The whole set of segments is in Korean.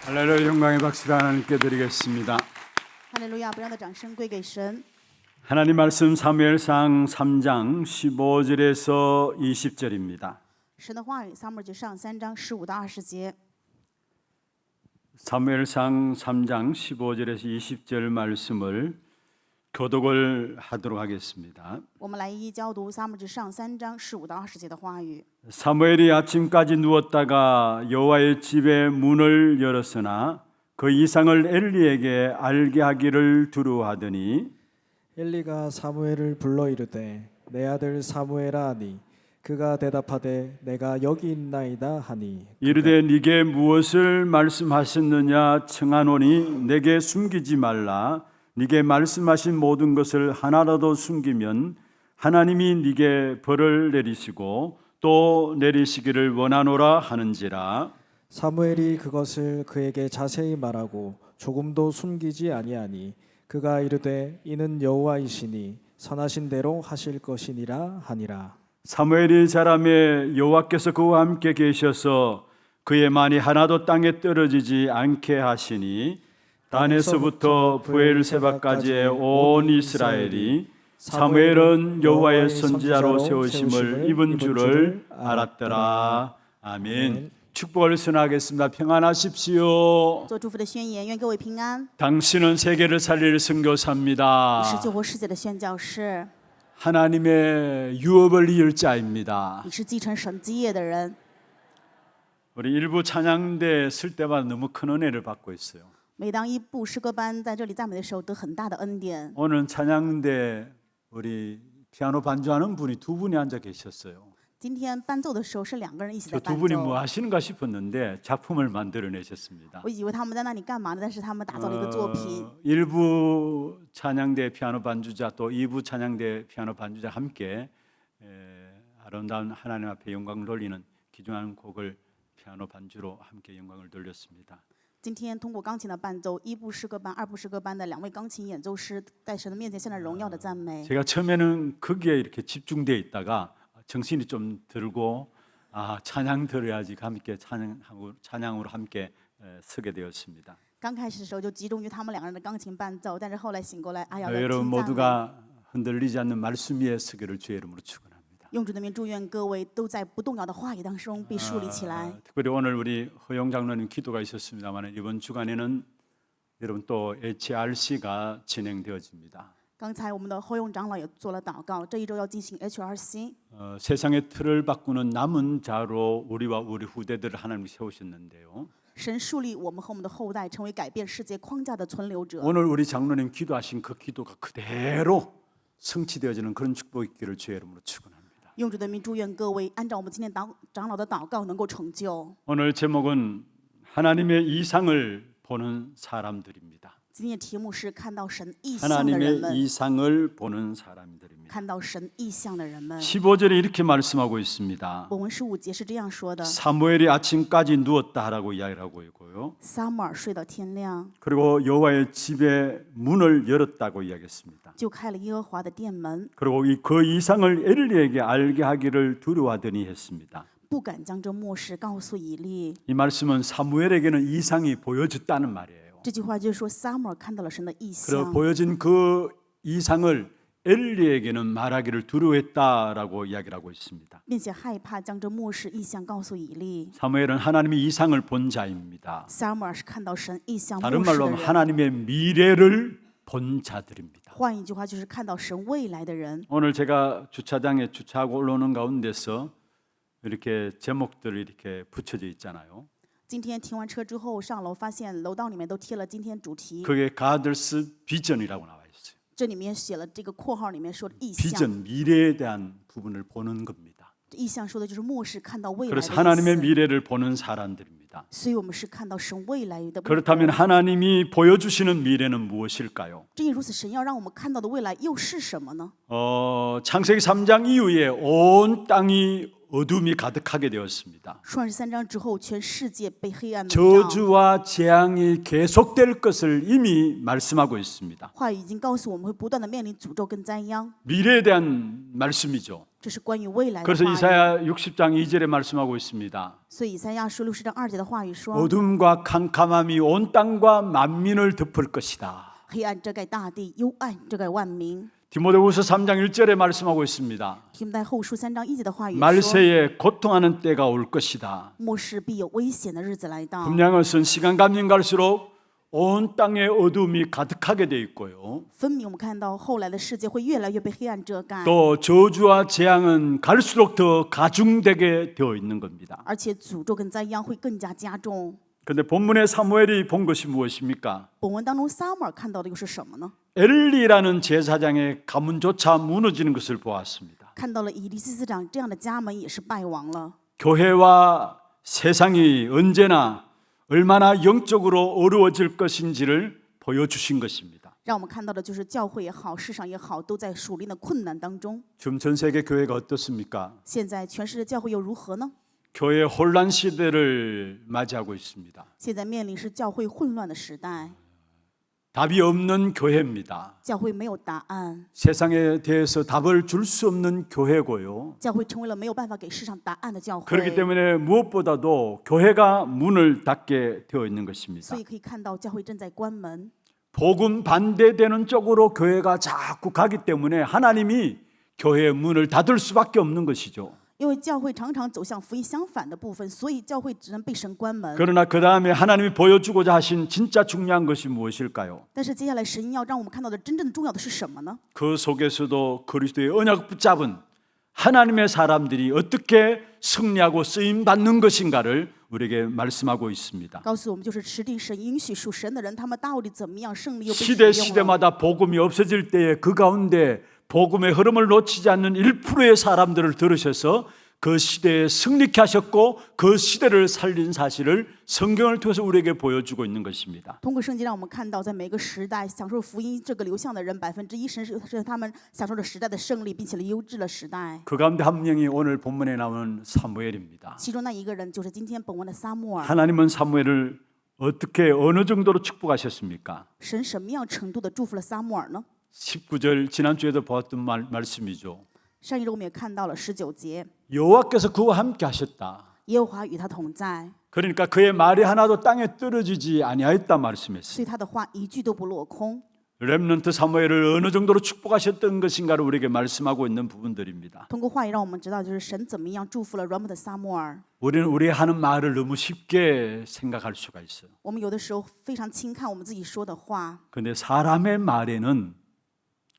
할렐루야. 영광의 박수를 하나님께 드리겠습니다. 哈利路亚！不让的掌声归给神。 하나님 말씀 사무엘상 3장 15절에서 20절입니다. 神的话语，撒母耳记上3章15到20节。 사무엘상 3장 15절에서 20절 말씀을 교독을 하도록 하겠습니다. 我们来一一教读撒母耳记上3章15到20节的话语。 사무엘이 아침까지 누웠다가 여호와의 집의 문을 열었으나 그 이상을 엘리에게 알게 하기를 두려워하더니 엘리가 사무엘을 불러 이르되 내 아들 사무엘아 하니 그가 대답하되 내가 여기 있나이다 하니 이르되 네게 무엇을 말씀하셨느냐 청하노니 내게 숨기지 말라. 네게 말씀하신 모든 것을 하나라도 숨기면 하나님이 네게 벌을 내리시고 또 내리시기를 원하노라 하는지라. 사무엘이 그것을 그에게 자세히 말하고 조금도 숨기지 아니하니 그가 이르되 이는 여호와이시니 선하신 대로 하실 것이니라 하니라. 사무엘이 자라매 여호와께서 그와 함께 계셔서 그의 만이 하나도 땅에 떨어지지 않게 하시니 단에서부터 브엘세바까지의 온 이스라엘이 사무엘은 여호와의 선지자로 세우심을 입은 줄을 알았더라. 아멘. 축복을 선하겠습니다. 평안하십시오. 做祝福的宣言，愿各位平安。 당신은 세계를 살릴 선교사입니다. 你是救活世界的宣教士， 하나님의 유업을 이을 자입니다. 你是继承神基业的人。 우리 일부 찬양대 쓸 때마다 너무 큰 은혜를 받고 있어요. 每当一部诗歌班在这里赞美的时候，得很大的恩典。 오늘 찬양대 우리 피아노 반주하는 분이 두 분이 앉아 계셨어요. 今天伴奏的时候是2个人一起在 저 伴 두 분이 奏。 뭐 하시는가 싶었는데 작품을 만들어내셨습니다. 我以为他们在那里干嘛呢？但是他们打造了一个作品。 일부 찬양대 피아노 반주자 또 2부 찬양대 피아노 반주자 함께 아름다운 하나님 앞에 영광을 돌리는 귀중한 곡을 피아노 반주로 함께 영광을 돌렸습니다. 今天通过钢琴的伴奏，一部诗歌班、2部诗歌班的2位钢琴演奏师，在神的面前献了荣耀的赞美。 제가 처음에는 거기에 이렇게 집중되어 있다가 정신이 좀 들고 찬양 들어야지 함께 찬양으로 함께 서게 되었습니다. 刚开始的时候就集中于他们2个人的钢琴伴奏，但是后来醒过来，哎呀，来 여러분 听赞美。 모두가 흔들리지 않는 말씀 위에 서기를 주의 이름으로 축원합니다. 用主的名祝愿各位都在不动摇的话语当中被树立起来。 특별히 오늘 우리 허용 장로님 기도가 있었습니다만 이번 주간에는 여러분 또 HRC가 진행되어집니다. 刚才我们的后用长老也做了祷告，这一周要进行 HRC。 세상의 틀을 바꾸는 남은 자로 우리와 우리 후대들을 하나님 세우셨는데요. 神树立我们和我们的后代成为改变世界框架的存留者。 오늘 우리 장로님 기도하신 그 기도가 그대로 성취되어지는 그런 축복이 있기를 주의 이름으로 축원합니다. 用主的名祝愿各位按照我们今天长老的祷告能够成就。 오늘 제목은 하나님의 이상을 보는 사람들입니다. 今天的题目是看到神异象的人 하나님의 们， 이상을 보는 사람들입니다. 看到神异象的人们。 15절에 이렇게 말씀하고 있습니다. 本文15节是这样说的： 사무엘이 아침까지 누웠다 하라고 이야기를 하고 있고요. 撒母耳睡到天亮， 그리고 여호와의 집의 문을 열었다고 이야기했습니다. 就开了耶和华的殿门， 그리고 그 이상을 엘리에게 알게 하기를 두려워하더니 했습니다. 不敢将这末世告诉以利。 이 말씀은 사무엘에게는 이상이 보여졌다는 말이에요. 这句话就是说，撒母耳看到了神的异 그리고 象， 보여진 그 이상을 엘리에게는 말하기를 두려워했다라고 이야기를 하고 있습니다. 并且害怕将这末世异象告诉以利。 사무엘은 하나님의 이상을 본 자입니다. 撒母耳是看到神异象 다른 末世 말로 的 하면 人， 하나님의 미래를 본 자들입니다. 换一句话就是看到神未来的人。 오늘 제가 주차장에 주차하고 올라오는 가운데서 이렇게 제목들을 이렇게 붙여져 있잖아요. 今天停完车之后上楼，发现楼道里面都贴了今天主题， 그게 가들스 비전이라고 나와 있어요. 这里面写了这个括号里面说的异象。 비전, 미래에 대한 부분을 보는 겁니다. 异象说的就是末世看到未来的 그래서 意 하나님의 思。 미래를 보는 사람들입니다. 所以我们是看到神未来的。 그렇다면 하나님이 보여주시는 미래는 무엇일까요? 正因如此，神要让我们看到的未来又是什么呢？ 창세기 3장 이후에 온 땅이 어둠이 가득하게 되었습니다. 创世3章之后，全世界被黑暗笼罩。 저주와 재앙이 계속될 것을 이미 말씀하고 있습니다. 话语已经告诉我们会不断的面临诅咒跟灾殃， 미래에 대한 말씀이죠. 这是关于未来的 그래서 话语。 이사야 60장 2절에 말씀하고 있습니다. 所以以赛亚书60章2节的话语说， 어둠과 캄캄함이 온 땅과 만민을 덮을 것이다. 黑暗遮盖大地，幽暗遮盖万民。 디모데후서 3장 1절에 말씀하고 있습니다. 提摩太后书3章1节的话语说， 말세에 고통하는 때가 올 것이다. 末世必有危险的日子来到。 분명한 것은 시간 가면 갈수록 온 땅에 어둠이 가득하게 돼 있고요. 分明我们看到后来的世界会越来越被黑暗遮盖， 또 저주와 재앙은 갈수록 더 가중되게 되어 있는 겁니다. 而且诅咒跟灾殃会更加加重。 그런데 본문의 사무엘이 본 것이 무엇입니까? 本文当中，撒母耳看到的又是什么呢？ 엘리라는 제사장의 가문조차 무너지는 것을 보았습니다. 看到了以利司司长这样的家门也是败亡了。 교회와 세상이 언제나 얼마나 영적으로 어려워질 것인지를 보여주신 것입니다. 让我们看到的就是教会也好，市场也好，都在属灵的困难当中。 지금 전 세계 교회가 어떻습니까? 现在全世界教会又如何呢？ 교회 혼란 시대를 맞이하고 있습니다. 现在面临是教会混乱的时代， 답이 없는 교회입니다. 教会没有答案， 세상에 대해서 답을 줄 수 없는 교회고요. 教会成为了没有办法给世上答案的教 그렇기 会。 때문에 무엇보다도 교회가 문을 닫게 되어 있는 것입니다. 所以可以看到教会正在关门。 복음 반대되는 쪽으로 교회가 자꾸 가기 때문에 하나님이 교회의 문을 닫을 수밖에 없는 것이죠. 因为教会常常走向福音相反的部分，所以教会只能被神关门。 그러나 그 다음에 하나님이 보여주고자 하신 진짜 중요한 것이 무엇일까요? 但是接下来神要让我们看到的真正重要的是什么呢？ 그 속에서도 그리스도의 언약 붙잡은 하나님의 사람들이 어떻게 승리하고 쓰임 받는 것인가를 우리에게 말씀하고 있습니다. 告诉我们就是持定神应许属神的人，他们到底怎么样胜利又被 시대 使用了。 시대마다 복음이 없어질 때에 그 가운데 복음의 흐름을 놓치지 않는 1%의 사람들을 들으셔서 그 시대에 승리케 하셨고 그 시대를 살린 사실을 성경을 통해서 우리에게 보여주고 있는 것입니다. 通过圣经让我们看到，在每个时代享受福音这个流向的人，1%是他们享受了时代的胜利，并且优质了时代。 그 가운데 한 명이 오늘 본문에 나오는 사무엘입니다. 其中那一个人就是今天本文的撒母耳。 하나님은 사무엘을 어떻게 어느 정도로 축복하셨습니까? 神什么样程度的祝福了撒母耳呢？ 19절 지난주에도 보았던 말씀이죠. 上一周我们也看到了19节， 여호와께서 그와 함께 하셨다. 耶和华与他同在， 그러니까 그의 말이 하나도 땅에 떨어지지 아니하였다 所 말씀했어요. 以他的话一句都不落空。 렘넌트 사무엘을 어느 정도로 축복하셨던 것인가를 우리에게 말씀하고 있는 부분들입니다. 通过话语让我们知道，就是神怎么样祝福了软弱的撒母耳。 우리는 우리 하는 말을 너무 쉽게 생각할 수가 있어요. 我们有的时候非常轻看我们自己说的话， 그런데 사람의 말에는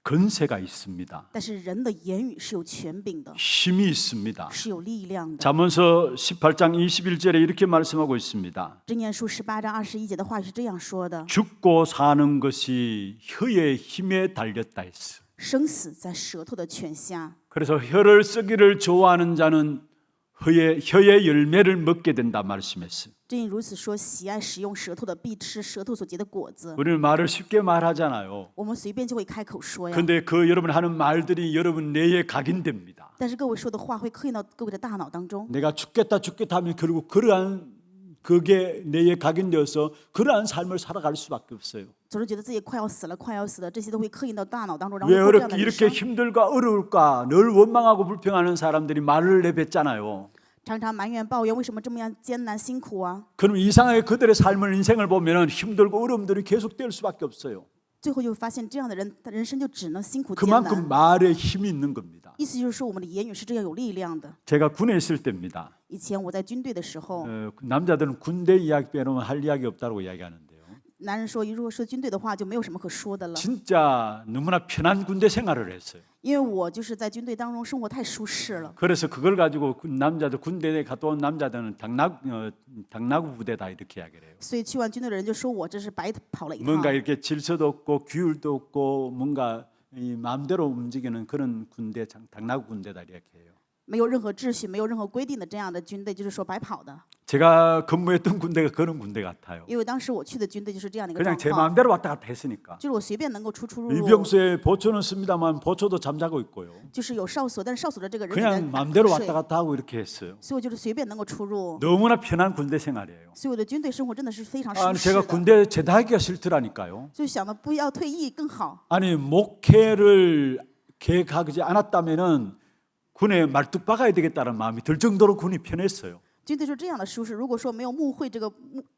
건세가 있습니다. 但是人的言语是有权柄的， 힘이 있습니다. 是有力量的。 잠언서 18장 21절에 이렇게 말씀하고 있습니다. 箴言书18章21节的话语是这样说的： 죽고 사는 것이 혀의 힘에 달렸다 했어. 生死在舌头的权下。 그래서 혀를 쓰기를 좋아하는 자는 혀의 열매를 먹게 된다 말씀했어요. 正因如此说，喜爱使用舌头的必吃舌头所结的果子。 우리는 말을 쉽게 말하잖아요. 我们随便就会开口说呀， 근데 그 여러분 하는 말들이 여러분 뇌에 각인됩니다. 但是各位说的话会刻印到各位的大脑当中。 내가 죽겠다 하면 결국 그러한 그게 뇌에 각인되어서 그러한 삶을 살아갈 수밖에 없어요. 总是觉得自己快要死了，快要死了，这些都会刻印到大脑当中，然后 왜 过这样的人 이렇게 生。 힘들까 어려울까 늘 원망하고 불평하는 사람들이 말을 내뱉잖아요. 常常埋怨抱怨，为什么这么样艰难辛苦啊？ 그럼 이상하게 그들의 삶을 인생을 보면은 힘들고 어려움들이 계속될 수밖에 없어요. 最后就发现这样的人，他人生就只能辛苦艰 그만큼 难。 말에 힘이 있는 겁니다. 意思就是说，我们的言语是这样有力量的。 제가 군에 있을 때입니다. 以前我在军队的时候， 남자들은 군대 이야기 빼놓으면 할 이야기 없다고 이야기하는데요. 男人说，如果说军队的话，就没有什么可说的了。 진짜 너무나 편한 군대 생활을 했어요. 因为我就是在军队当中生活太舒适了， 그래서 그걸 가지고 남자들 군대에 갔다 온 남자들은 당나귀 부대다 이렇게 이야기를 해요. 所以去完军队的人就说我这是白跑了一趟。 뭔가 이렇게 질서도 없고 규율도 없고 뭔가 이 마음대로 움직이는 그런 군대, 당나귀 군대다 이렇게 해요. 没有任何秩序、没有任何规定的这样的军队，就是说白跑的。 제가 근무했던 군대가 그런 군대 같아요. 因为当时我去的军队就是这样的一个 그냥 状 제 况， 마음대로 왔다 갔다 했으니까. 就是我随便能够出出入入， 일병소에 보초는 씁니다만 보초도 잠자고 있고요. 就是有哨所，但是哨所的这个人也 그냥 在 마음대로 睡 왔다 ， 갔다 하고 이렇게 했어요. 所以我就是随便能够出入。 너무나 편한 군대 생활이에요. 所以我的军队生活真的是非常舒 아니 适 제가 的， 군대 제대하기가 싫더라니까요. 就想到不要退役更好。 아니 목회를 계획하지 않았다면은 군에 말뚝 박아야 되겠다는 마음이 들 정도로 군이 편했어요. 军队说这样的舒适，如果说没有牧会这个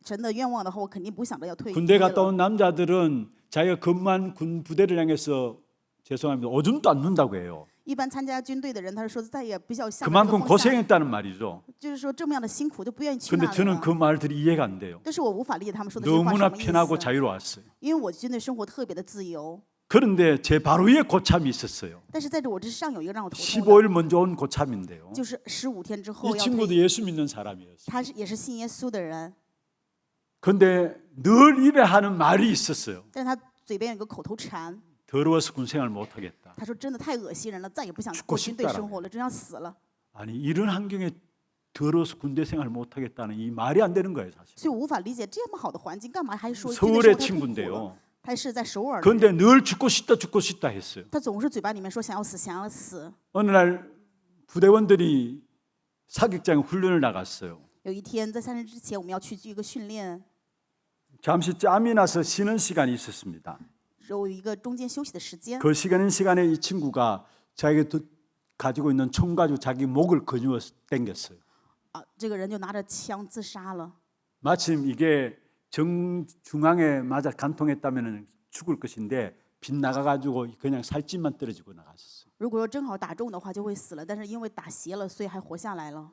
神的愿望的话，我肯定不想着要退役 군대 了。 갔다 온 남자들은 자기가 근무한 군 부대를 향해서 죄송합니다. 오줌도 안 눈다고 해요. 一般参加军队的人，他是说再也不要向着这个 그만큼 方向， 고생했다는 말이죠. 就是说这么样的辛苦就不愿意去那 근데 里 저는 了。 그 말들이 이해가 안 돼요. 但是我无法理解他们说的这句话 너무나 什么意 편하고 思， 자유로웠어요. 因为我军队生活特别的自由。 그런데 제 바로 위에 고참이 있었어요. 但是在这我之上有一个让我头痛的， 15일 먼저 온 고참인데요. 就是15天之 이 后要退 친구도 役。 예수 믿는 사람이었어요. 他也是信耶稣的人， 근데 늘 입에 하는 말이 있었어요. 但是他嘴边有一个口头禅， 더러워서 군 생활 못 하겠다. 他说真的太恶心人了，再也不想 죽고 过军队 싶다라고 生活了，真想死了。 아니 이런 환경에 더러워서 군대 생활 못 하겠다는 이 말이 안 되는 거예요, 사실. 所以我无法理解这么好的环境，干嘛还说军队 서울의 生活太痛苦了？ 친구인데요. 他是在首尔的， 그런데 늘 죽고 싶다 했어요. 他总是嘴巴里面说想要死，想要死。 어느 날 부대원들이 사격장 훈련을 나갔어요. 有一天在3日之前，我们要去一个训练， 잠시 짬이 나서 쉬는 시간이 있었습니다. 有一个中间休息的时间。 그 시간에 이 친구가 자기가 가지고 있는 총 가지고 자기 목을 거누어 당겼어요. 啊，这个人就拿着枪自杀了。 마침 이게 정중앙에 맞아 간통했다면 죽을 것인데 빗나가 가지고 그냥 살집만 떨어지고 나갔어요. 如果说正好打中的话，就会死了，但是因为打斜了，所以还活下来了。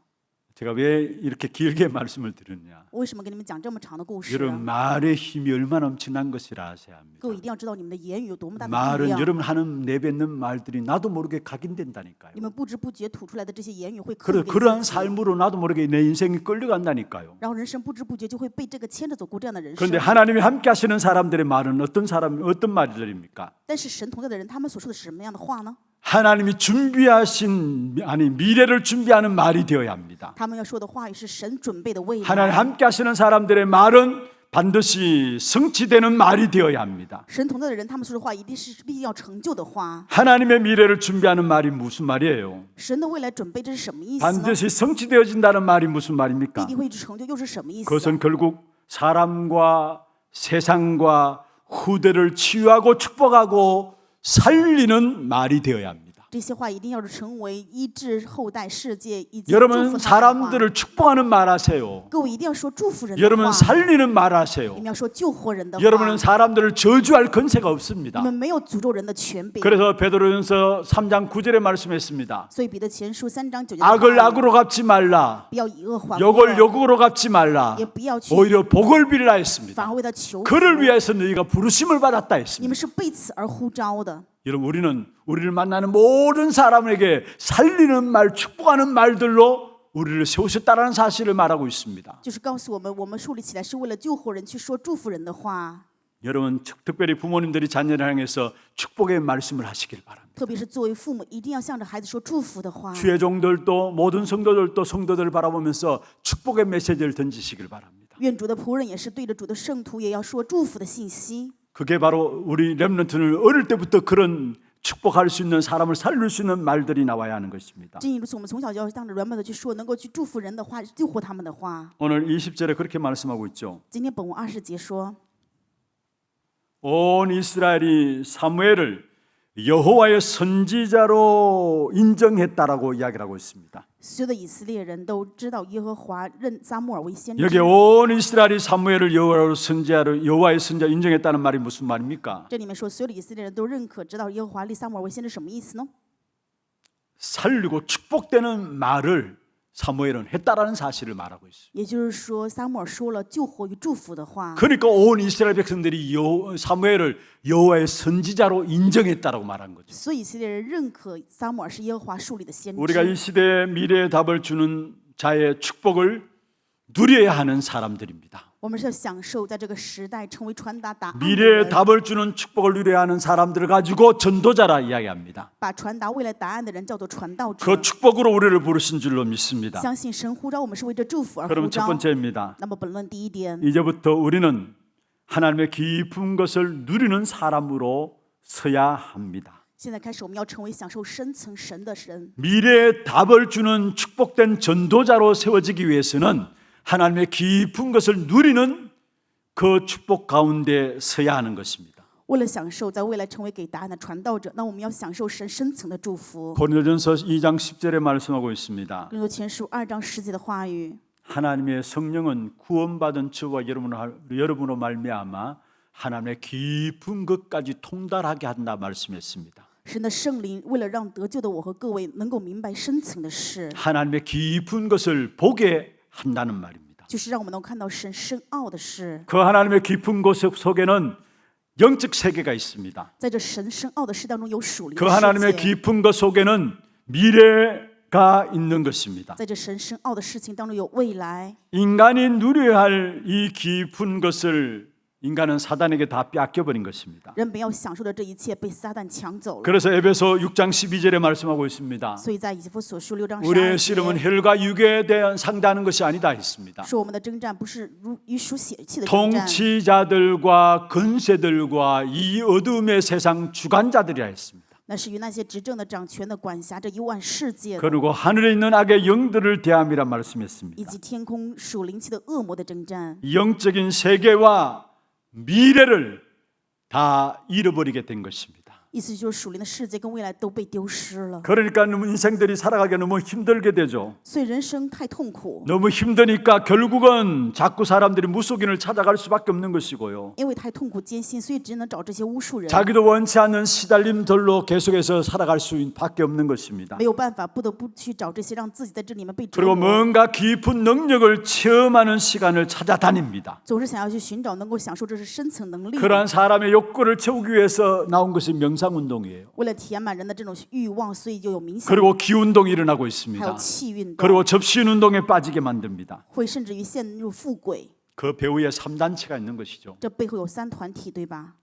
제가 왜 이렇게 길게 말씀을 드렸냐? 我为什么给你们讲这么长的故事 여러분 啊？ 말의 힘이 얼마나 엄청난 것이라 아셔야 합니다. 各位一定要知道你们的言语有多么大的力 말은 量。 여러분 하는 내뱉는 말들이 나도 모르게 각인된다니까요. 你们不知不觉吐出来的这些言语会刻 그래 给 그러한 自己， 삶으로 나도 모르게 내 인생이 끌려간다니까요. 然后人生不知不觉就会被这个牵着走过这样的人生 그런데 。 하나님이 함께 하시는 사람들의 말은 어떤 말들입니까? 但是神同在的人，他们所说的是什么样的话呢？ 하나님이 준비하신 미래를 준비하는 말이 되어야 합니다. 他们要说的话语是神准备的未 하나님 来。 함께 하시는 사람들의 말은 반드시 성취되는 말이 되어야 합니다. 神同在的人，他们说的话一定是必定要成就的话。 하나님의 미래를 준비하는 말이 무슨 말이에요? 神的未来准备，这是什么意思呢？ 반드시 성취되어진다는 말이 무슨 必 말입니까? 定会一直成就，又是什么意思？ 그것은 결국 사람과 세상과 후대를 치유하고 축복하고 살리는 말이 되어야 합니다. 这些话一定要是成为医治后代、世界以及祝福 여러분 他们的话。 사람들을 축복하는 말 하세요. 各位一定要说祝福人的 여러분 话， 살리는 말 하세요. 你们要说救活人的话。 여러분은 사람들을 저주할 권세가 你 없습니다. 们没有诅咒人的权柄。 그래서 베드로전서 3장 9절에 말씀했습니다. 所以彼得前书3章9节的 악을 话语 악으로 갚지 말라. 不要以恶还 욕을 恶， 욕으로 갚지 말라. 也不要去 오히려 복을 빌라 했습니다. 反而为他求福。 그를 위해서 너희가 부르심을 받았다 你 했습니다. 们是被此而呼召的。 여러분 우리를 만나는 모든 사람에게 살리는 말, 축복하는 말들로 우리를 세우셨다는 사실을 말하고 있습니다. 就是告诉我们，我们树立起来是为了救活人，去说祝福人的话。 여러분 특별히 부모님들이 자녀를 향해서 축복의 말씀을 하시길 바랍니다. 特别是作为父母，一定要向着孩子说祝福的话。 주의 종들도 모든 성도들도 성도들을 바라보면서 축복의 메시지를 던지시길 바랍니다. 愿主的仆人也是对着主的圣徒，也要说祝福的信息。 그게 바로 우리 렘넌트는 어릴 때부터 그런 축복할 수 있는 사람을 살릴 수 있는 말들이 나와야 하는 것입니다. 正因如此，我们从小就要向着人们的去说，能够去祝福人的话，救活他们的话。 오늘 20절에 그렇게 말씀하고 있죠. 今天本文20节说， 온 이스라엘이 사무엘을 여호와의 선지자로 인정했다라고 이야기를 하고 있습니다. 所有的以色列人都知道耶和华认撒母耳为先 여기 知。 온 이스라엘이 사무엘을 여호와의 선지자 인정했다는 말이 무슨 말입니까? 这里面说，所有的以色列人都认可知道耶和华立撒母耳为先知，什么意思呢？ 살리고 축복되는 말을 사무엘은 했다라는 사실을 말하고 있어요. 也就是说，撒母耳说了救活与祝福的话。 그러니까 온 이스라엘 백성들이 사무엘을 여호와의 선지자로 인정했다라고 말한 거죠. 所以以色列人认可撒母耳是耶和华树立的先 우리가 이 知。 시대의 미래의 답을 주는 자의 축복을 누려야 하는 사람들입니다. 我们是要享受在这个时代成为传达答案的 미래의 人， 답을 주는 축복을 누려야 하는 사람들을 가지고 전도자라 이야기합니다. 把传达未来答案的人叫做传道者。 그 축복으로 우리를 부르신 줄로 믿습니다. 相信神呼召我们是为这祝福而呼 그러면 첫 召。 번째입니다. 那么本论第一点， 이제부터 우리는 하나님의 깊은 것을 누리는 사람으로 서야 합니다. 现在开始我们要成为享受深层神的神。 미래의 답을 주는 축복된 전도자로 세워지기 위해서는 하나님의 깊은 것을 누리는 그 축복 가운데 서야 하는 것입니다. 为了享受在未来成为给答案的传道者，那我们要享受神深层的祝福。 고린도전서 2장 10절에 말씀하고 있습니다. 哥林多前书2章10节的话语， 하나님의 성령은 구원받은 저와 여러분으로 말미암아 하나님의 깊은 것까지 통달하게 한다 말씀했습니다. 神的圣灵为了让得救的我和各位能够明白深层的事， 하나님의 깊은 것을 보게 한다는 말입니다. 就是让我们能看到神深奥的事。 그 하나님의 깊은 곳 속에는 영적 세계가 있습니다. 在这神深奥的事当中有属灵 그 的 하나님의 世界， 깊은 것 속에는 미래가 있는 것입니다. 在这神深奥的事情当中有未来。 인간이 누려야 할 이 깊은 것을 인간은 사단에게 다 뺏겨버린 것입니다. 人本要享受的这一切被撒旦抢走了。 그래서 에베소 6장 12절에 말씀하고 있습니다. 所以在以弗所书6章 우리의 12 씨름은 节 혈과 육에 대한 상대하는 것이 아니다 했습니다. 说我们的征战不是与属血气的征战， 통치자들과 근세들과 이 어둠의 세상 주관자들이라 했습니다. 那是与那些执政的、掌权的、管辖着幽暗世界的， 그리고 하늘에 있는 악의 영들을 대함이라 以 말씀했습니다. 及天空属灵气的恶魔的征战， 영적인 세계와 미래를 다 잃어버리게 된 것입니다. 意思就是属灵的世界跟未来都被丢失了， 그러니까 인생들이 살아가기 너무 힘들게 되죠. 所以人生太痛苦， 너무 힘드니까 결국은 자꾸 사람들이 무속인을 찾아갈 수밖에 없는 것이고요. 因为太痛苦艰辛，所以只能找这些巫术人， 자기도 원치 않는 시달림들로 계속해서 살아갈 수밖에 없는 것입니다. 没有办法，不得不去找这些让自己在这里面被折 그리고 磨， 뭔가 깊은 능력을 체험하는 시간을 찾아다닙니다. 总是想要去寻找能够享受这是深层能力的， 그러한 사람의 욕구를 채우기 위해서 나온 것이 명상운동이에요. 为了填满人的这种欲望，所以就有冥想， 그리고 기운동이 일어나고 还有 있습니다. 气运动， 그리고 접신운동에 빠지게 만듭니다. 会甚至于陷入富贵。 그 배후에 3단체가 있는 것이죠. 这背后有3团体，对吧？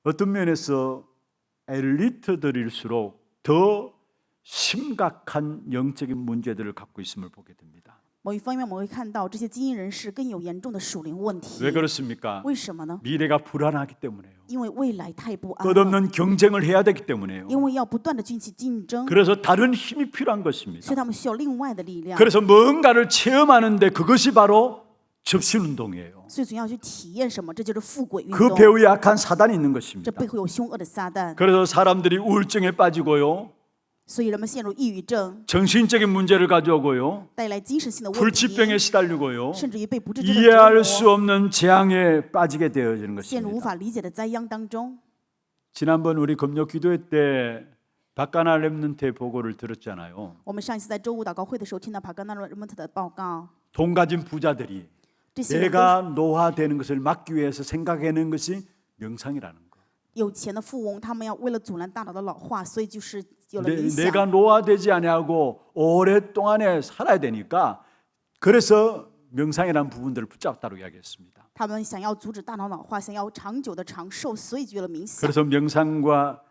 어떤 면에서 엘리트들일수록 더 심각한 영적인 문제들을 갖고 있음을 보게 됩니다. 某一方面，我们会看到这些精英人士更有严重的属灵问题。 왜 그렇습니까? 为什么呢？ 미래가 불안하기 때문에요. 因为未来太不安了， 끝없는 경쟁을 해야 되기 때문에요. 因为要不断的进行竞争， 그래서 다른 힘이 필요한 所 것입니다. 以他们需要另外的力量。 그래서 뭔가를 체험하는데 그것이 바로 접신운동이에요. 所以总要去体验什么，这就是富贵运 그 动。 배후에 악한 사단이 있는 这 것입니다. 背后有凶恶的撒旦， 그래서 사람들이 우울증에 빠지고요. 所以人们陷入抑郁症， 정신적인 문제를 가져오고요. 带来精神性的问题， 불치병에 시달리고요. 甚至于被不治之症的折 이해할 수 磨， 없는 재앙에 빠지게 되어지는 陷入无 것입니다. 法理解的灾殃当中。 지난번 우리 금요 기도회 때 바카나 렘넌트의 보고를 들었잖아요. 我们上一次在周五祷告会的时候，听到帕甘纳罗人们特的报告， 돈 가진 부자들이 这些人都 내가 노화되는 것을 막기 위해서 생각해낸 것이 명상이라는 거. 有钱的富翁，他们要为了阻拦大脑的老化，所以就是有了冥 내가 想。 노화되지 아니하고 오랫동안에 살아야 되니까 그래서 명상이라는 부분들을 붙잡았다고 이야기했습니다. 他们想要阻止大脑老化，想要长久的长寿，所以就有了冥想。 그래서 명상과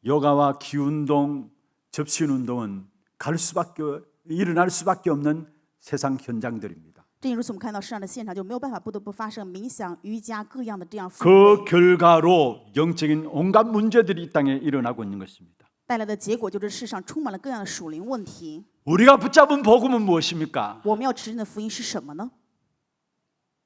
요가와 기운동, 접신운동은 일어날 수밖에 없는 세상 현장들입니다. 正如此，我们看到世上的现场就没有办法不得不发生冥想、瑜伽各样的这样富 그 贵， 결과로 영적인 온갖 문제들이 이 땅에 일어나고 있는 것입니다. 带来的结果就是世上充满了各样的属灵问题。 우리가 붙잡은 복음은 무엇입니까? 我们要持定的福音是什么呢？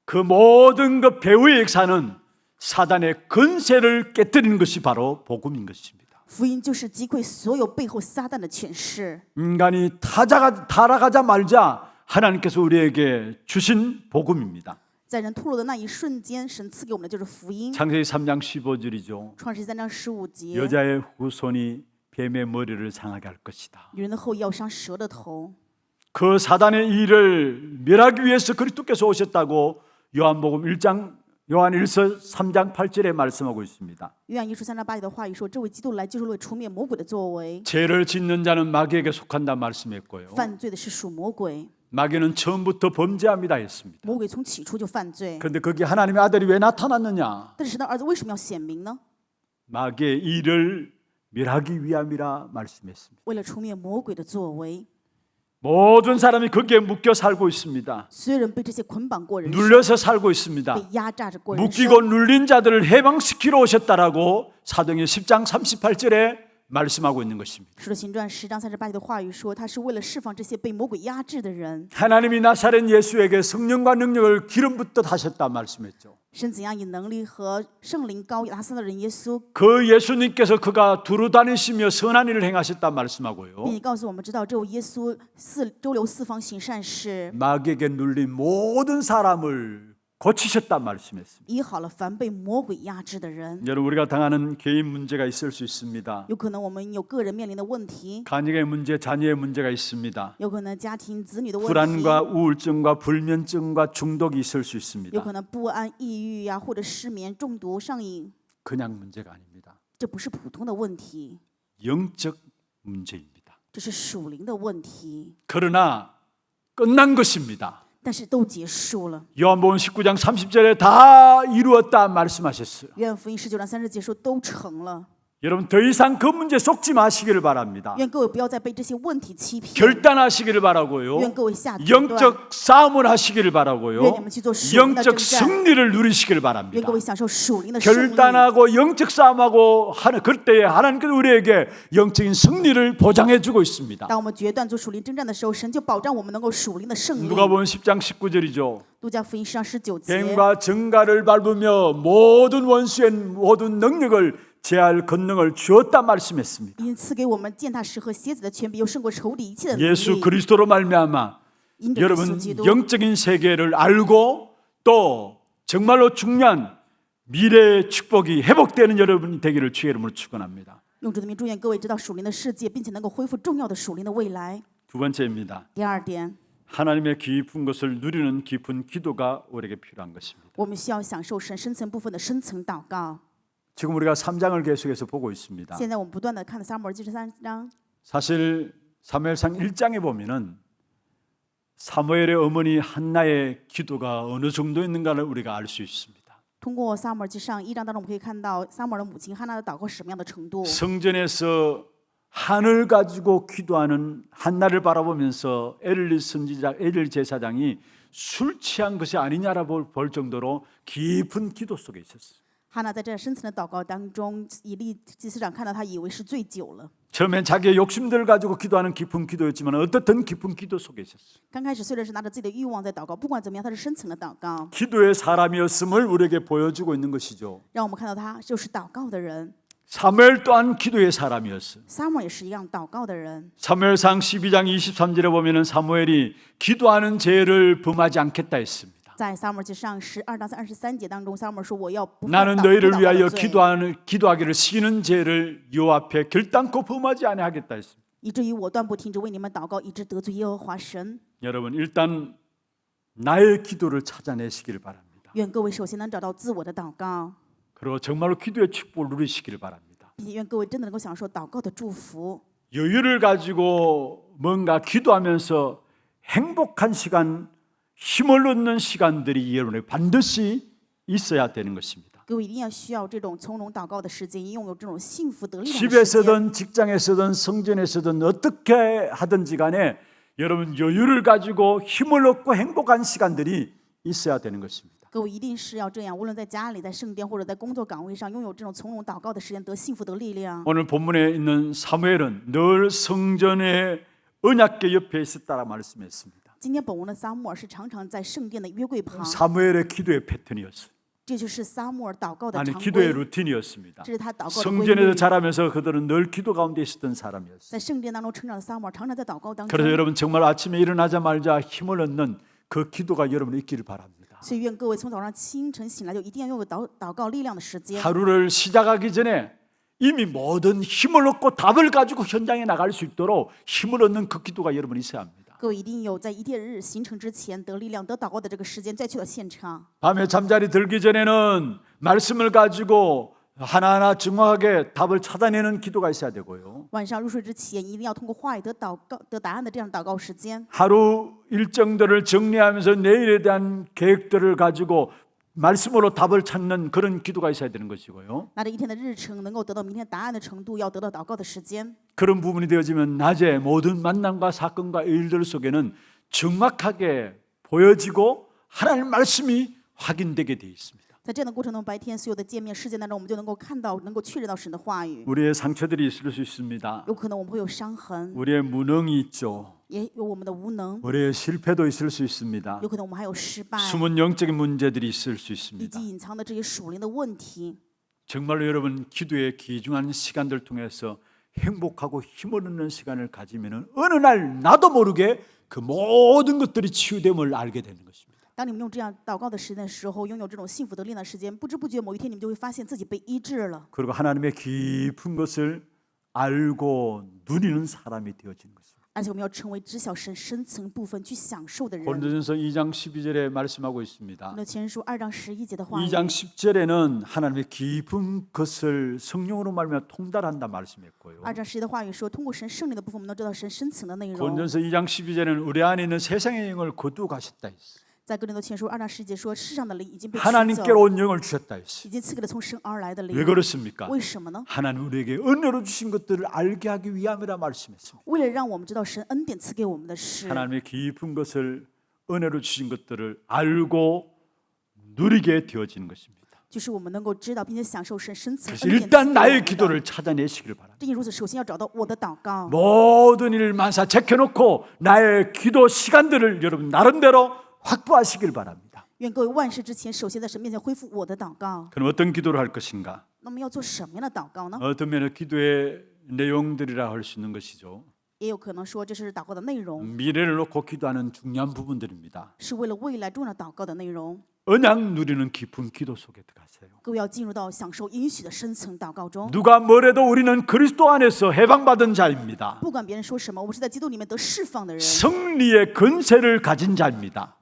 그 모든 그 배후의 역사는 사단의 근세를 깨뜨리는 것이 바로 복음인 것입니다. 福音就是击溃所有背后撒旦的权势。 인간이 타락하자 말자 하나님께서 우리에게 주신 복음입니다. 在人堕落的那一瞬间，神赐给我们的就是福音。 창세기 3장 15절이죠. 创世3章15节， 여자의 후손이 뱀의 머리를 상하게 할 것이다. 女人的后裔要伤蛇的头。 그 사단의 일을 멸하기 위해서 그리스도께서 오셨다고 요한 1서 3장 8절에 말씀하고 있습니다. 约翰一书3章8节的话语说：“这位基督来就是为除灭魔鬼的作为。 죄를 짓는 자는 마귀에게 속한다 말씀했고요. 犯罪的是属魔鬼， 마귀는 처음부터 범죄합니다 했습니다. 魔鬼从起初就犯罪。 그런데 거기 하나님의 아들이 왜 나타났느냐? 但是神的儿子为什么要显明呢？ 마귀의 일을 멸하기 위함이라 말씀했습니다. 为了除灭魔鬼的作为。 모든 사람이 거기에 묶여 살고 있습니다. 所有人被这些捆绑过人生， 눌려서 살고 있습니다. 被压榨着过人生。 묶이고 눌린 자들을 해방시키러 오셨다라고 사도행전 10장 38절에 말씀하고 있는 것입니다. 使徒行传10章38节的话语说，他是为了释放这些被魔鬼压制的人。 하나님이 나사렛 예수에게 성령과 능력을 기름 붓듯 하셨다 말씀했죠. 神怎样以能力和圣灵高拿撒勒人耶稣， 그 예수님께서 그가 두루 다니시며 선한 일을 행하셨다 말씀하고요. 并且告诉我们知道，这位耶稣周流四方行善事， 마귀에게 눌린 모든 사람을 고치셨다 말씀했습니다. 医好了凡被魔鬼压制的人。 여러분 우리가 당하는 개인 문제가 있을 수 있습니다. 有可能我们有个人面临的问题， 가정의 문제, 자녀의 문제가 있습니다. 有可能家庭子女的问题， 불안과 우울증과 불면증과 중독이 있을 수 有 있습니다. 可能不安、抑郁呀、或者失眠、中毒、上瘾， 그냥 문제가 아닙니다. 这不是普通的问题， 영적 문제입니다. 这是属灵的问题。 그러나 끝난 것입니다. 但是都结束了。 요한복음 19장 30절에 다 이루었다 말씀하셨어요. 约翰福音19章30节说都成了。 여러분 더 이상 그 문제 속지 마시기를 바랍니다. 愿各位不要再被这些问题欺骗。 결단하시기를 바라고요. 愿各位下决断。 영적 싸움을 하시기를 바라고요. 愿你们去做属灵的征 영적 战。 승리를 누리시기를 愿 바랍니다. 各位享受属灵的胜利。 결단하고 영적 싸움하고 하는 그때에 하나님께서 우리에게 영적인 승리를 보장해 주고 있습니다. 当我们决断做属灵征战的时候，神就保障我们能够属灵的胜利。 누가복음 10장 19절이죠. 路加福音10章19节。 뱀과 정갈을 밟으며 모든 원수의 모든 능력을 제할 권능을 주었다 말씀했습니다. 因赐给我们践踏石和蝎子的权柄，又胜过仇敌一切的能 예수 力。 그리스도로 말미암아 因着耶稣 여러분 基督， 영적인 세계를 알고 또 정말로 중요한 미래의 축복이 회복되는 여러분이 되기를 주의 이름으로 축원합니다. 用主的名祝愿各位知道属灵的世界，并且能够恢复重要的属灵的未来。 두 번째입니다. 第二点， 하나님의 깊은 것을 누리는 깊은 기도가 우리에게 필요한 것입니다. 我们需要享受神深层部分的深层祷告。 지금 우리가 3장을 계속해서 보고 있습니다. 现在我们不断的看撒母耳记3章， 사실 사무엘상 1장에 보면은 사무엘의 어머니 한나의 기도가 어느 정도였는가를 우리가 알 수 있습니다. 通过撒母耳记上1章当中，我们可以看到撒母耳的母亲哈娜的祷告是什么样的程度。 성전에서 한을 가지고 기도하는 한나를 바라보면서 엘리 선지자, 엘리 제사장이 술 취한 것이 아니냐라고 볼 정도로 깊은 기도 속에 있었어요. 哈娜在这深层的祷告当中，以利祭司长看到他，以为是醉酒了。 처음엔 자기의 욕심들을 가지고 기도하는 깊은 기도였지만 어떻든 깊은 기도 속에 있었어요. 刚开始虽然是拿着自己的欲望在祷告，不管怎么样，他是深层的祷告， 기도의 사람이었음을 우리에게 보여주고 있는 것이죠. 让我们看到他就是祷告的人。 사무엘 또한 기도의 사람이었어요. 撒母耳也是一样祷告的人。 사무엘상 12장 23절에 보면은 사무엘이 기도하는 죄를 범하지 않겠다 했습니다. 在撒母耳记上12章23节当中，撒母耳说：“我要不犯 나는 祷 너희를 不祷告 위하여 的罪， 기도하기를 시키는 죄를 여호와 앞에 결단코 범하지 아니하겠다 했습니다. 以至于我断不停止为你们祷告，以致得罪耶和华神。 여러분 일단 나의 기도를 찾아내시기를 바랍니다. 愿各位首先能找到自我的祷告， 그리고 정말로 기도의 축복을 누리시기를 바랍니다. 并且愿各位真的能够享受祷告的祝福。 여유를 가지고 뭔가 기도하면서 행복한 시간, 힘을 얻는 시간들이 여러분에게 반드시 있어야 되는 것입니다. 各位一定要需要这种从容祷告的时间，拥有这种幸福得力量的时间。 집에서든 직장에서든 성전에서든 어떻게 하든지 간에 여러분 여유를 가지고 힘을 얻고 행복한 시간들이 있어야 되는 것입니다. 各位一定是要这样，无论在家里、在圣殿或者在工作岗位上，拥有这种从容祷告的时间，得幸福得力量。 오늘 본문에 있는 사무엘은 늘 성전의 언약궤 옆에 있었다라 말씀했습니다. 今天本文的撒母耳是常常在圣殿的约柜旁， 사무엘의 기도의 패턴이었어요. 这就是撒母耳祷告的 아니 常 기도의 规， 루틴이었습니다. 这是他祷告的规 성전에서 律。 자라면서 그들은 늘 기도 가운데 있었던 사람이었어요. 在圣殿当中成长的撒母耳，常常在祷告当中。 그래서 여러분 정말 아침에 일어나자마자 힘을 얻는 그 기도가 여러분에 있기를 바랍니다. 所以愿各位从早上清晨醒来就一定要拥有祷告力量的时间。 하루를 시작하기 전에 이미 모든 힘을 얻고 답을 가지고 현장에 나갈 수 있도록 힘을 얻는 그 기도가 여러분 있어야 합니다. 各位一定有在一天日形成之前得力量、得祷告的这个时间，再去到现场。 밤에 잠자리 들기 전에는 말씀을 가지고 하나하나 정확하게 답을 찾아내는 기도가 있어야 되고요. 晚上入睡之前，一定要通过话语得答案的这样祷告时间。 하루 일정들을 정리하면서 내일에 대한 계획들을 가지고 말씀으로 답을 찾는 그런 기도가 있어야 되는 것이고요. 拿着一天的日程，能够得到明天答案的程度，要得到祷告的时间。 그런 부분이 되어지면 낮에 모든 만남과 사건과 일들 속에는 정확하게 보여지고 하나님 말씀이 확인되게 되어 있습니다. 在这样的过程中，白天所有的见面事件当中，我们就能够看到，能够确认到神的话语。 우리의 상처들이 있을 수 있습니다. 有可能我们会有伤痕， 우리의 무능이 있죠. 也有我们的无能， 우리의 실패도 있을 수 있습니다. 有可能我们还有失败， 숨은 영적인 문제들이 있을 수 以 있습니다. 及隐藏的这些属灵的问题。 정말로 여러분 기도의 귀중한 시간들 통해서 행복하고 힘을 얻는 시간을 가지면 어느 날 나도 모르게 그 모든 것들이 치유됨을 알게 되는 것입니다. 当你们用这样祷告的时间的时候，拥有这种幸福得力的时间，不知不觉某一天你们就会发现自己被医治了， 그리고 하나님의 깊은 것을 알고 누리는 사람이 되어지는 것입니다. 而且我们要成为知晓神深层部分去享受的人。 고린도전서 2장 12절에 말씀하고 있습니다. 那前书2章11节的话语， 2장 10절에는 하나님의 깊은 것을 성령으로 말미암아 통달한다 말씀했고요. 2章11节的话语说，通过神圣灵的部分，我们能知道神深层的内容。 고린도전서 2장 12절에는 우리 안에 있는 세상의 영을 거두어 가셨다 했어요. 在哥林多前书2章11节说，世上的灵已经被取 하나님께로 走， 온 영을 주셨다 했어요. 已经赐给了从神而来的灵 왜 。 그렇습니까? 为什么呢？ 하나님 우리에게 은혜로 주신 것들을 알게 하기 위함이라 말씀했습니다. 为了让我们知道神恩典赐给我们的事， 하나님의 깊은 것을 은혜로 주신 것들을 알고 누리게 되어지는 것입니다. 就是我们能够知道并且享受神深层 그래서 恩典赐给 일단 我们 나의 的。 기도를 찾아내시기를 바랍니다. 正因如此，首先要找到我的祷告。 모든 일을 만사 제껴놓고 나의 기도 시간들을 여러분 나름대로 확보하시길 바랍니다. 愿各位万事之前，首先在神面前恢复我的祷告。 그럼 어떤 기도를 할 것인가? 那么要做什么样的祷告呢？ 어떤 면에 기도의 내용들이라 할 수 있는 것이죠. 也有可能说这是祷告的内容， 미래를 놓고 기도하는 중요한 부분들입니다. 是为了未来重要的祷告的内容。 언약 누리는 깊은 기도 속에 들어가세요. 各位要进入到享受应许的深层祷告中。 누가 뭐래도 우리는 그리스도 안에서 해방받은 자입니다. 不管别人说什么，我们是在基督里面得释放的人， 승리의 권세를 가진 자입니다.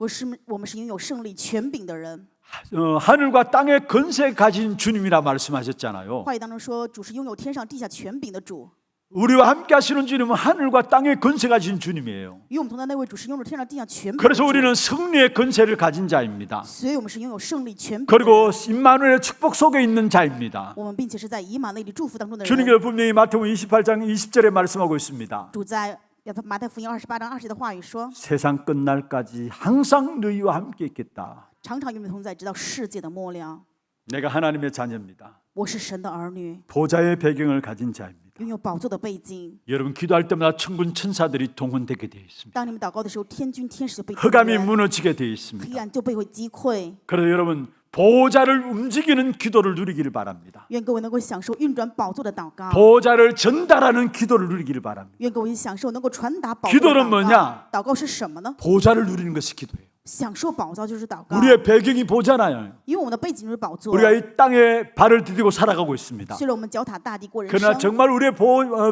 我们是拥有胜利权柄的人。 하늘과 땅의 권세 가진 주님이라 말씀하셨잖아요. 话语当中说，主是拥有天上地下权柄的主， 우리와 함께 하시는 주님은 하늘과 땅의 권세 가진 주님이에요. 与我们同在那位主是拥有天上地下权柄的 그래서 主。 우리는 승리의 권세를 가진 자입니다. 所以我们是拥有胜利权柄的人， 그리고 임마누엘의 축복 속에 있는 자입니다. 我们并且是在以马内利祝福当中的人。 주님께서 분명히 마태복음 28장 20절에 말씀하고 있습니다. 主在马太福音28章20节的话语说， 세상 끝날까지 항상 너희와 함께 있겠다. 常常与你们同在，直到世界的末了。 내가 하나님의 자녀입니다. 我是神的儿女， 보좌의 배경을 가진 자입니다. 拥有宝座的背景。 여러분 기도할 때마다 천군 천사들이 동원되게 되어 있습니다. 当你们祷告的时候，天君天使就被 흑암이 动员， 무너지게 되어 黑 있습니다. 暗就被会击溃。 그래서 여러분 보좌를 움직이는 기도를 누리기를 바랍니다. 愿各位能够享受运转宝座的祷告， 보좌를 전달하는 기도를 누리기를 바랍니다. 愿各位享受能够传达宝座 기도는 的祷 뭐냐 告。祷告是什么呢？ 보좌를 누리는 것이 기도예요. 享受宝座就是祷告， 우리의 배경이 보잖아요. 因为我们的背景就是宝座。 우리가 이 땅에 발을 디디고 살아가고 있습니다. 虽然我们脚踏大地过人 그러나 生， 정말 우리의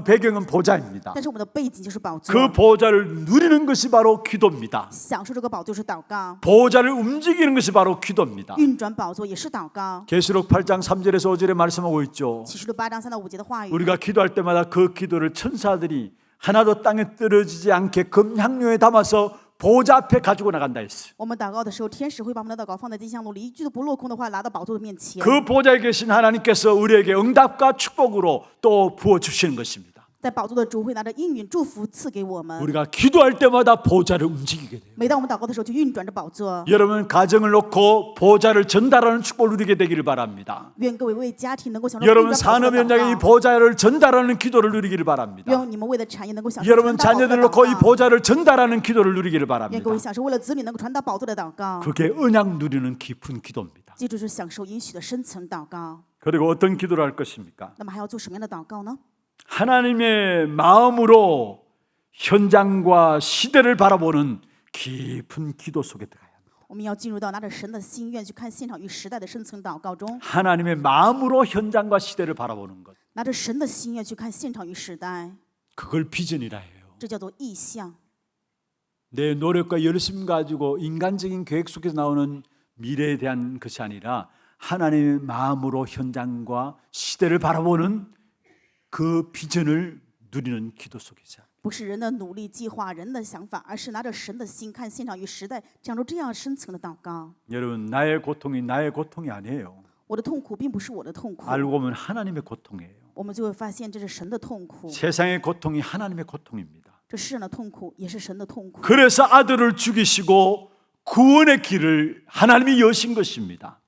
배경은 보좌입니다. 但是我们的背景就是宝座。 그 보좌를 누리는 것이 바로 기도입니다. 享受这个宝座是祷告， 보좌를 움직이는 것이 바로 기도입니다. 运转宝座也是祷告。 계시록 8장 3절에서 5절에 말씀하고 있죠. 启示录8章3到5节的话语， 우리가 기도할 때마다 그 기도를 천사들이 하나도 땅에 떨어지지 않게 금향료에 담아서 보좌 앞에 가지고 나간다 했어요. 我们祷告的时候，天使会把我们的祷告放在金香炉里，一句都不落空的话拿到宝座的面前。 그 보좌에 계신 하나님께서 우리에게 응답과 축복으로 또 부어 주시는 것입니다. 在宝座的主会拿着应允祝福赐给我们。 우리가 기도할 때마다 보좌를 움직이게 돼요. 每当我们祷告的时候，就运转着宝座。 여러분 가정을 놓고 보좌를 전달하는 축복을 누리게 되기를 바랍니다. 愿各位为家庭能够享受运 여러분 转宝座 산업 的 현장에 이 祷告。 보좌를 전달하는 기도를 누리기를 바랍니다. 愿你们为了产业能够享受 여러분 传达宝座的 자녀들을 祷 놓고 이 告。 보좌를 전달하는 기도를 누리기를 愿 바랍니다. 各位享受为了子女能够传达宝座的祷告。 그게 언약 누리는 깊은 기도입니다. 记住，是享受应许的深层祷告。 그리고 어떤 기도를 할 것입니까? 那么还要做什么样的祷告呢？ 하나님의 마음으로 현장과 시대를 바라보는 깊은 기도 속에 들어가야 합니다. 我们要进入到拿着神的心愿去看现场与时代的深层祷告中， 하나님의 마음으로 현장과 시대를 바라보는 것. 拿着神的心愿去看现场与时代， 그걸 비전이라 해요. 这叫做意象。 내 노력과 열심 가지고 인간적인 계획 속에서 나오는 미래에 대한 것이 아니라 하나님의 마음으로 현장과 시대를 바라보는 그 비전을 누리는 기도 속에서 不是人的努力、计划、人的想法，而是拿着神的心看现场与时代，讲出这样深层的祷告。 여러분 나의 고통이 아니에요. 我的痛苦并不是我的痛苦， 알고 보면 하나님의 고통이에요. 我们就会发现这是神的痛苦， 세상의 고통이 하나님의 고통입니다. 这世上的痛苦也是神的痛苦。 그래서 아들을 죽이시고 구원의 길을 하나님이 여신 것입니다.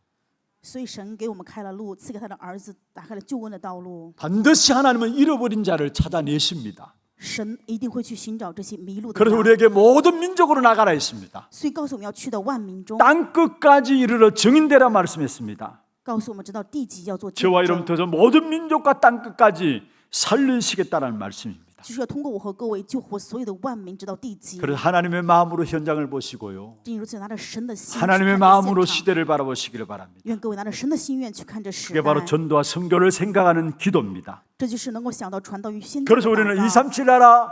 所以神给我们开了路，赐给他的儿子打开了救恩的道路。 반드시 하나님은 잃어버린 자를 찾아내십니다. 神一定会去寻找这些迷路的 그래서 羊， 우리에게 모든 민족으로 나가라 했습니다. 所以告诉我们要去到万民中， 땅 끝까지 이르러 증인되라 말씀했습니다. 告诉我们直到地极要做见 저와 证， 여러분께서 모든 민족과 땅 끝까지 살리시겠다는 말씀입니다. 就是要通过我和各位救活所有的万民，直到地极。 그래서 하나님의 마음으로 현장을 보시고요. 正如此，拿着神的心去 하나님의 看这 마음으로 现场， 시대를 바라보시기를 바랍니다. 愿各位拿着神的心愿去看这时 그게 代。 바로 전도와 선교를 생각하는 기도입니다. 这就是能够想到传道与宣教的 그래서 우리는 祷告。 237 나라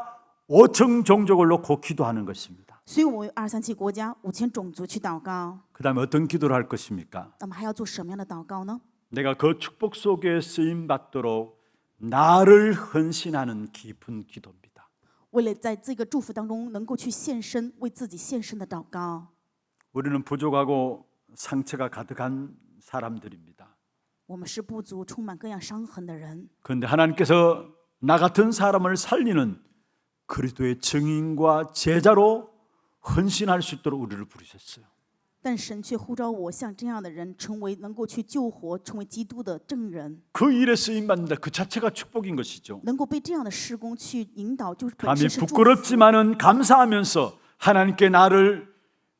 5천 종족을 놓고 기도하는 것입니다. 所以我们为237国家5000种族去祷告。 그 다음에 어떤 기도를 할 것입니까? 那么还要做什么样的祷告呢？ 내가 그 축복 속에 쓰임 받도록 나를 헌신하는 깊은 기도입니다. 为了在这个祝福当中能够去献身，为自己献身的祷告。 우리는 부족하고 상처가 가득한 사람들입니다. 我们是不足、充满各样伤痕的人， 그런데 하나님께서 나 같은 사람을 살리는 그리스도의 증인과 제자로 헌신할 수 있도록 우리를 부르셨어요. 但神却呼召我像这样的人，成为能够去救活、成为基督的证人， 그 일에 쓰임 받는다. 그 자체가 축복인 것이죠. 能够被这样的事工去引导，就是本 감히 身是祝福。 부끄럽지만은 감사하면서 하나님께 나를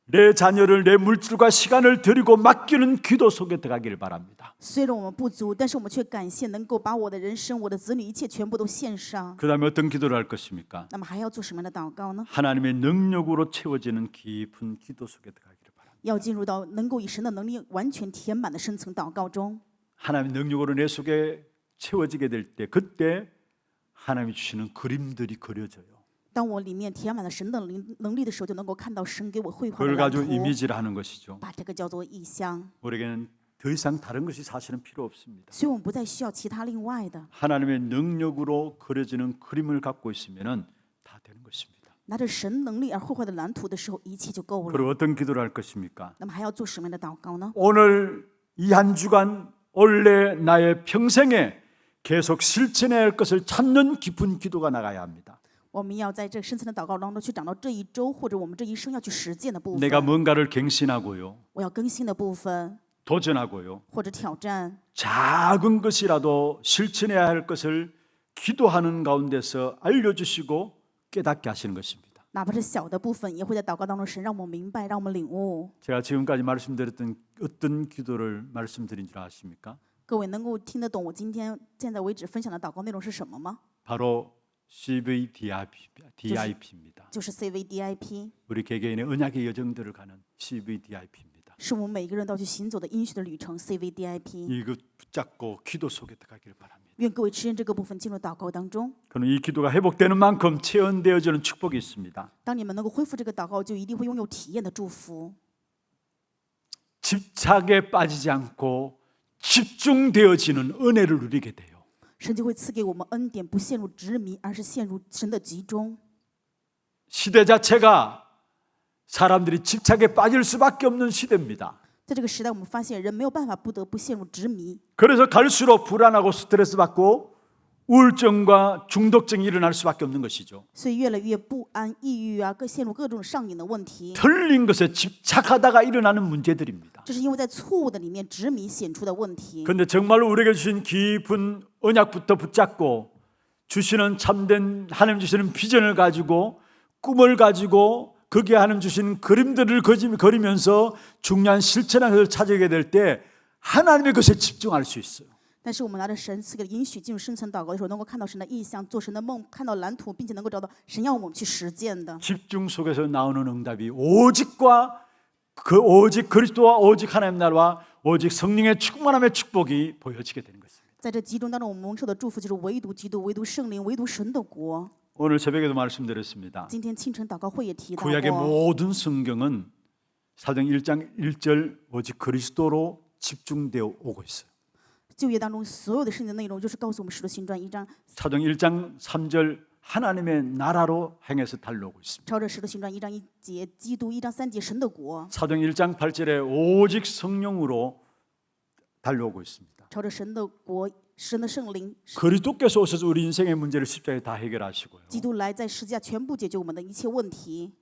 내 자녀를 내 물질과 시간을 드리고 맡기는 기도 속에 들어가기를 바랍니다. 虽然我们不足，但是我们却感谢能够把我的人生、我的子女一切全部都献上。 그다음에 어떤 기도를 할 것입니까? 那么还要做什么样的祷告呢？ 하나님의 능력으로 채워지는 깊은 기도 속에 들어가기를 바랍니다. 要进入到能够以神的能力完全填满的深层祷告中。 하나님의 능력으로 내 속에 채워지게 될 때 그때 하나님이 주시는 그림들이 그려져요. 当我里面填满了神的能力的时候，就能够看到神给我绘画的 그걸 蓝 가지고 图， 이미지를 하는 것이죠. 把这个叫做意象。 우리에게는 더 이상 다른 것이 사실은 필요 없습니다. 所以我们不再需要其他另外的， 하나님의 능력으로 그려지는 그림을 갖고 있으면은 다 되는 것입니다. 拿着神能力而绘画的蓝图的时候，一切就够了。 그리고 어떤 기도를 할 것입니까? 那么还要做什么样的祷告呢？ 오늘 이 한 주간 원래 나의 평생에 계속 실천해야 할 것을 찾는 깊은 기도가 나가야 합니다. 我们要在这深层的祷告当中去找到这一周或者我们这一生要去实践的部分。 내가 뭔가를 갱신하고요. 我要更新的部分 도전하고요. 或者挑战， 작은 것이라도 실천해야 할 것을 기도하는 가운데서 알려주시고 깨닫게 하시는 것입니다. 哪怕是小的部分，也会在祷告当中神让我们明白，让我们领悟。 제가 지금까지 말씀드렸던 어떤 기도를 말씀드린 줄 아십니까? 各位能够听得懂我今天现在为止分享的祷告内容是什么吗？ 바로 CVDIP입니다. 就是 CVDIP， 우리 개개인의 언약의 여정들을 가는 CVDIP입니다. 是我们每个人都要去行走的应许的旅程 CVDIP。 이것 붙잡고 기도 속에 들어가기를 바랍니다. 愿各位持认这个部分进入祷告当中。 그는 이 기도가 회복되는 만큼 체험되어지는 축복이 있습니다. 当你们能够恢复这个祷告，就一定会拥有体验的祝福。 집착에 빠지지 않고 집중되어지는 은혜를 누리게 돼요. 神就会赐给我们恩典，不陷入执迷，而是陷入神的集中。 시대 자체가 사람들이 집착에 빠질 수밖에 없는 시대입니다. 在这个时代，我们发现人没有办法不得不陷入执迷， 그래서 갈수록 불안하고 스트레스 받고 우울증과 중독증이 일어날 수밖에 없는 것이죠. 所以越来越不安、抑郁啊，陷入各种上瘾的问题。 틀린 것에 집착하다가 일어나는 문제들입니다. 这是因为在错误的里面执迷显出的问题。 그런데 정말로 우리에게 주신 깊은 언약부터 붙잡고 주시는 참된 하나님 주시는 비전을 가지고 꿈을 가지고 거기에 하나님 주신 그림들을 그리면서 중요한 실천의 것을 찾아게 될 때 하나님의 것에 집중할 수 있어요. 但是我们拿着神赐给的应许进入深层祷告的时候，能够看到神的意象，做神的梦，看到蓝图，并且能够找到神要我们去实践的。 집중 속에서 나오는 응답이 오직과 오직 그리스도와 오직 하나님 나라와 오직 성령의 충만함의 축복이 보여지게 되는 것입니다. 在这集中当中，我们蒙受的祝福就是唯独基督、唯独圣灵、唯独神的国。 오늘 새벽에도 말씀드렸습니다. 今天清晨祷告会也提到 구약의 过， 모든 성경은 사도행 1장 1절 오직 그리스도로 집중되어 오고 있어요. 旧约当中所有的圣经内容，就是告诉我们《使徒行传》1章， 사도행 1장 3절 하나님의 나라로 행해서 달려오고 있습니다. 朝着《使徒行传》1章1节，基督1章3节神的国， 사도행 1장 8절에 오직 성령으로 달려오고 있습니다. 朝着神的国、神的圣灵， 그리스도께서 오셔서 우리 인생의 문제를 십자가에 다 해결하시고요. 基督来在十字架全部解决我们的一切问题。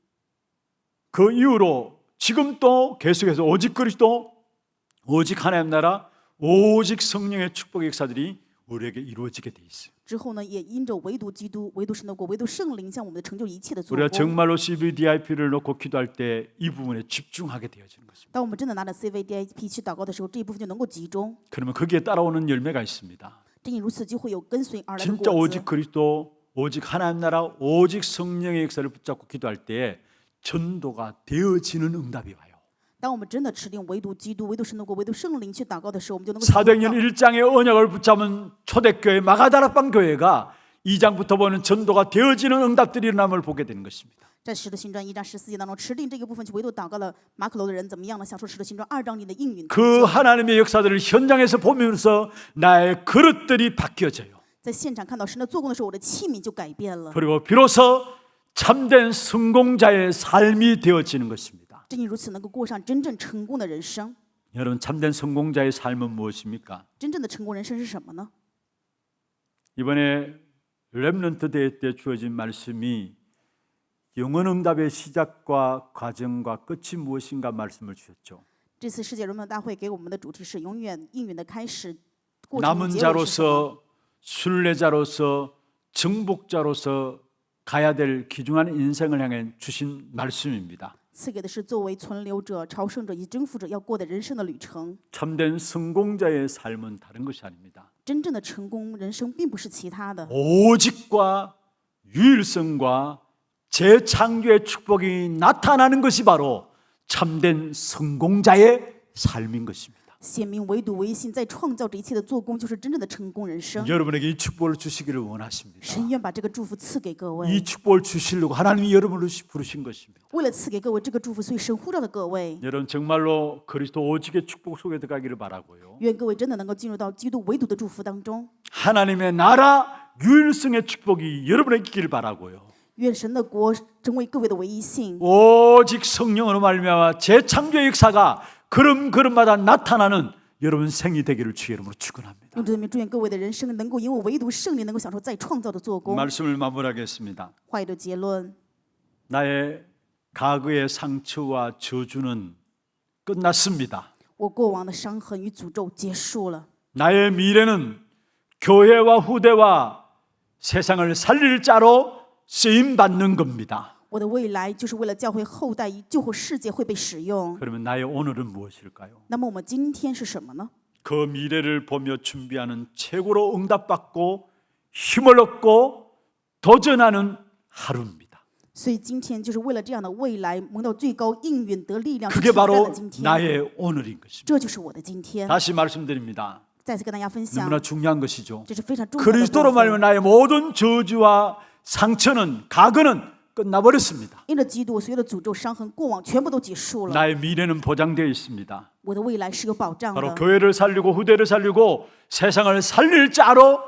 그 이후로 지금 또 계속해서 오직 그리스도 오직 하나님 나라, 오직 성령의 축복의 역사들이 우리에게 이루어지게 돼 있어요. 之后呢，也因着唯独基督、唯独神的国、唯独圣灵向我们的成就一切的做 우리가 工。 정말로 CVDIP를 놓고 기도할 때 이 부분에 집중하게 되어지는 것입니다. 当我们真的拿着 CVDIP 去祷告的时候，这一部分就能够集中。 그러면 거기에 따라오는 열매가 있습니다. 正因如此，就会有跟随而来的 진짜 果 오직 子。 그리스도, 오직 하나님 나라, 오직 성령의 역사를 붙잡고 기도할 때에 전도가 되어지는 응답이 와요. 当我们真的持定唯独基督、唯独神的国、唯独聖靈去祷告的时候，我们就能够去祷 사도행전 告。 1장의 언약을 붙잡은 초대교회 마가다락방 교회가 2장부터 보는 전도가 되어지는 응답들이 일어남을 보게 되는 것입니다. 在使徒行传1章14节当中，持定这个部分去唯独祷告了马可楼的人怎么样呢？享受使徒行传2章里的应允。 그 하나님의 역사들을 현장에서 보면서 나의 그릇들이 바뀌어져요. 在现场看到神的做工的时候，我的器皿就改变了。 그리고 비로소 참된 성공자의 삶이 되어지는 것입니다. 正因如此，能够过上真正成功的人生。 여러분, 참된 성공자의 삶은 무엇입니까? 真正的成功人生是什么呢？ 이번에 렘넌트 대회 때 주어진 말씀이 영원 응답의 시작과 과정과 끝이 무엇인가 말씀을 주셨죠. 这次世界人们大会给我们的主题是永远应允的开始，过程 남은 的结尾是什么？ 자로서 순례자로서 정복자로서 가야 될 귀중한 인생을 향해 주신 말씀입니다. 赐给的是作为存留者、朝圣者以及征服者要过的人生的旅程。 참된 성공자의 삶은 다른 것이 아닙니다. 真正的成功人生并不是其他的， 오직과 유일성과 재창조의 축복이 나타나는 것이 바로 참된 성공자의 삶인 것입니다. 显明唯独唯信在创造这一切的做工，就是真正的成功人生。 여러분에게 이 축복을 주시기를 원하십니다. 神愿把这个祝福赐给各位， 이 축복을 주시려고 하나님이 여러분을 부르신 것입니다. 为了赐给各位这个祝福，所以神呼召的各位， 여러분 정말로 그리스도 오직의 축복 속에 들어가기를 바라고요. 愿各位真的能够进入到基督唯独的祝福当中。 하나님의 나라 유일성의 축복이 여러분에게 있기를 바라고요. 愿神的国成为各位的唯一性， 오직 성령으로 말미암아 재창조의 역사가 걸음걸음마다 나타나는 여러분 생이 되기를 주의 이름으로 축원합니다. 用这名祝愿各位的人生能够因为唯独圣灵能够享受再创造的做工。 말씀을 마무리하겠습니다. 话语的结论， 나의 과거의 상처와 저주는 끝났습니다. 我过往的伤痕与诅咒结束了。 나의 미래는 교회와 후대와 세상을 살릴 자로 쓰임 받는 겁니다. 我的未来就是为了教会后代以救活世界会被使用。 그러면 나의 오늘은 무엇일까요? 那么我们今天是什么呢？ 그 미래를 보며 준비하는 최고로 응답받고 힘을 얻고 도전하는 하루입니다. 所以今天就是为了这样的未来蒙到最高应允得力量去 그게 挑战 바로 的今天， 나의 오늘인 것입니다. 这就是我的今天。 다시 말씀드립니다. 再次跟大家分享， 너무나 중요한 것이죠. 这是非常重要的部 그리스도로 分。 말하면 나의 모든 저주와 상처는 과거는 끝나버렸습니다. 因着基督，我所有的诅咒、伤痕、过往全部都结束了。 나의 미래는 보장되어 있습니다. 我的未来是有保障 바로 的。 교회를 살리고 후대를 살리고 세상을 살릴 자로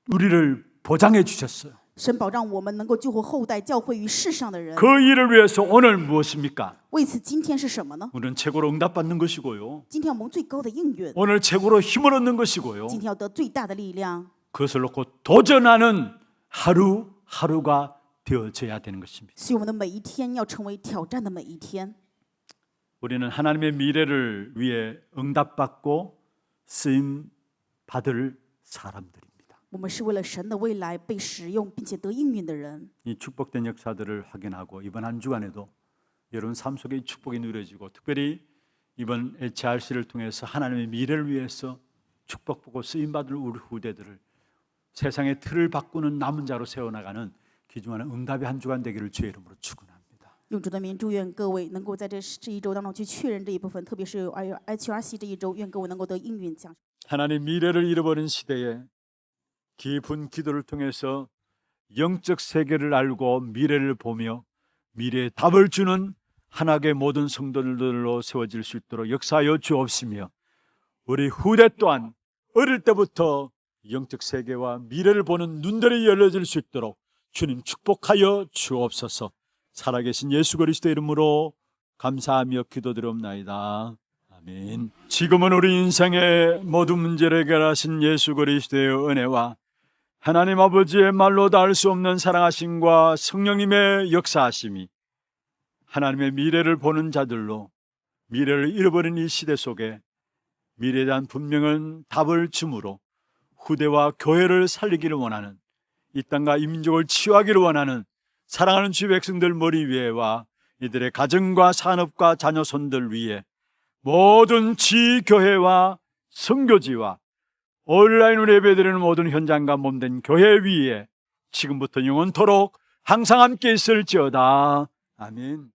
우리를 보장해 주셨어요. 神保障我们能够救活后代、教会与世上的人。 그 일을 위해서 오늘 무엇입니까? 为此，今天是什么呢？ 우리는 최고로 응답받는 것이고요. 今天要蒙最高的应允， 오늘 최고로 힘을 얻는 것이고요. 今天要得最大的力量。 그것을 놓고 도전하는 하루하루가 되어져야 되는 것입니다. 所以我们的每一天要成为挑战的每一天。 우리는 하나님의 미래를 위해 응답받고 쓰임 받을 사람들입니다. 我们是为了神的未来被使用并且得应允的人。 이 축복된 역사들을 확인하고 이번 한 주간에도 여러분 삶 속에 이 축복이 누려지고 특별히 이번 HRC를 통해서 하나님의 미래를 위해서 축복받고 쓰임받을 우리 후대들을 세상의 틀을 바꾸는 남은 자로 세워나가는 귀중한 응답의 한 주간 되기를 주의 이름으로 축원합니다. 用主的名祝愿各位能够在这一周当中去确认这一部分，特别是HRC 这一周，愿各位能够得应允奖。 하나님 미래를 잃어버린 시대에 깊은 기도를 통해서 영적 세계를 알고 미래를 보며 미래의 답을 주는 하나님의 모든 성도들로 세워질 수 있도록 역사하여 주옵시며 우리 후대 또한 어릴 때부터 영적 세계와 미래를 보는 눈들이 열려질 수 있도록 주님 축복하여 주옵소서. 살아계신 예수 그리스도의 이름으로 감사하며 기도드리옵나이다. 아멘. 지금은 우리 인생의 모든 문제를 해결하신 예수 그리스도의 은혜와 하나님 아버지의 말로 닿을 수 없는 사랑하심과 성령님의 역사하심이 하나님의 미래를 보는 자들로 미래를 잃어버린 이 시대 속에 미래에 대한 분명한 답을 주므로 후대와 교회를 살리기를 원하는, 이 땅과 이 민족을 치유하기를 원하는 사랑하는 주의 백성들 머리 위에와 이들의 가정과 산업과 자녀손들 위에 모든 지교회와 선교지와 온라인으로 예배드리는 모든 현장과 몸된 교회 위에 지금부터 영원토록 항상 함께 있을지어다. 아멘.